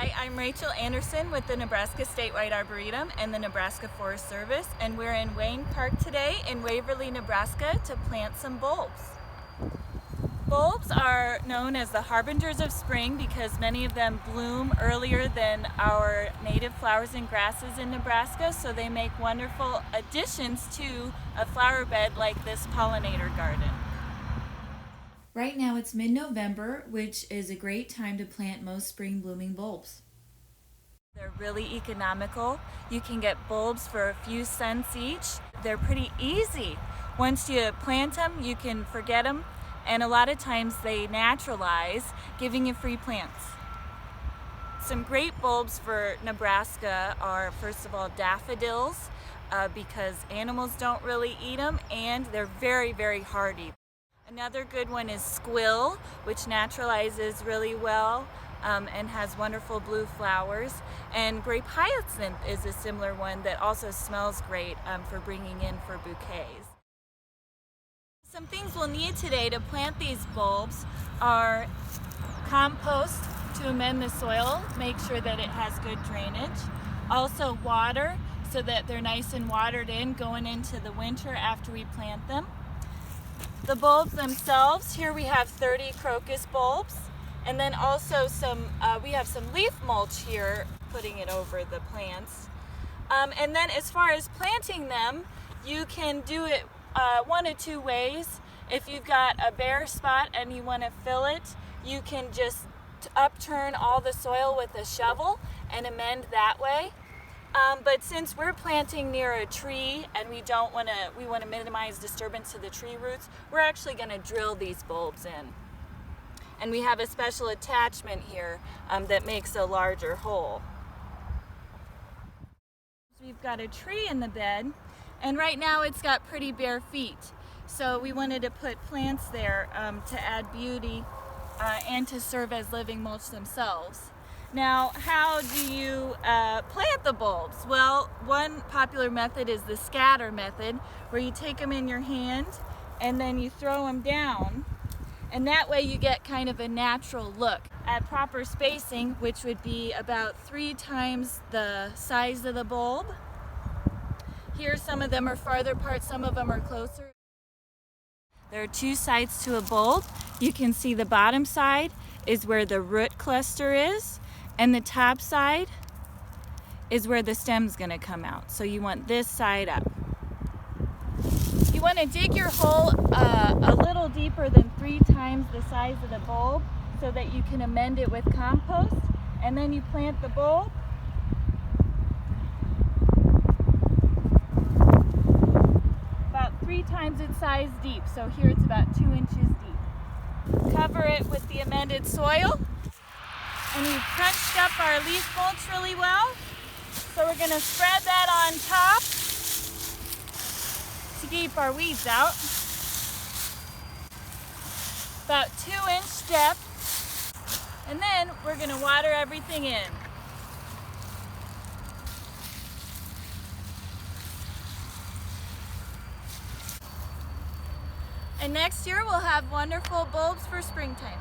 Hi, I'm Rachel Anderson with the Nebraska Statewide Arboretum and the Nebraska Forest Service, and we're in Wayne Park today in Waverly, Nebraska to plant some bulbs. Bulbs are known as the harbingers of spring because many of them bloom earlier than our native flowers and grasses in Nebraska, so they make wonderful additions to a flower bed like this pollinator garden. Right now it's mid-November, which is a great time to plant most spring blooming bulbs. They're really economical. You can get bulbs for a few cents each. They're pretty easy. Once you plant them, you can forget them, and a lot of times they naturalize, giving you free plants. Some great bulbs for Nebraska are, first of all, daffodils, because animals don't really eat them, and they're very, very hardy. Another good one is squill, which naturalizes really well and has wonderful blue flowers. And grape hyacinth is a similar one that also smells great for bringing in for bouquets. Some things we'll need today to plant these bulbs are compost to amend the soil, make sure that it has good drainage. Also water, so that they're nice and watered in going into the winter after we plant them. The bulbs themselves, here we have 30 crocus bulbs, and then also we have some leaf mulch here, putting it over the plants. And then as far as planting them, you can do it one of two ways. If you've got a bare spot and you want to fill it, you can just upturn all the soil with a shovel and amend that way. But since we're planting near a tree and we want to minimize disturbance to the tree roots, we're actually going to drill these bulbs in. And we have a special attachment here that makes a larger hole. We've got a tree in the bed, and right now it's got pretty bare feet. So we wanted to put plants there to add beauty and to serve as living mulch themselves. Now, how do you plant the bulbs? Well, one popular method is the scatter method, where you take them in your hand and then you throw them down, and that way you get kind of a natural look. At proper spacing, which would be about 3 times the size of the bulb. Here some of them are farther apart, some of them are closer. There are 2 sides to a bulb. You can see the bottom side is where the root cluster is, and the top side is where the stem's going to come out. So you want this side up. You want to dig your hole a little deeper than 3 times the size of the bulb so that you can amend it with compost, and then you plant the bulb. About 3 times its size deep, so here it's about 2 inches deep. Cover it with the amended soil. And we've crunched up our leaf mulch really well. So we're going to spread that on top to keep our weeds out. About 2-inch depth. And then we're going to water everything in. And next year we'll have wonderful bulbs for springtime.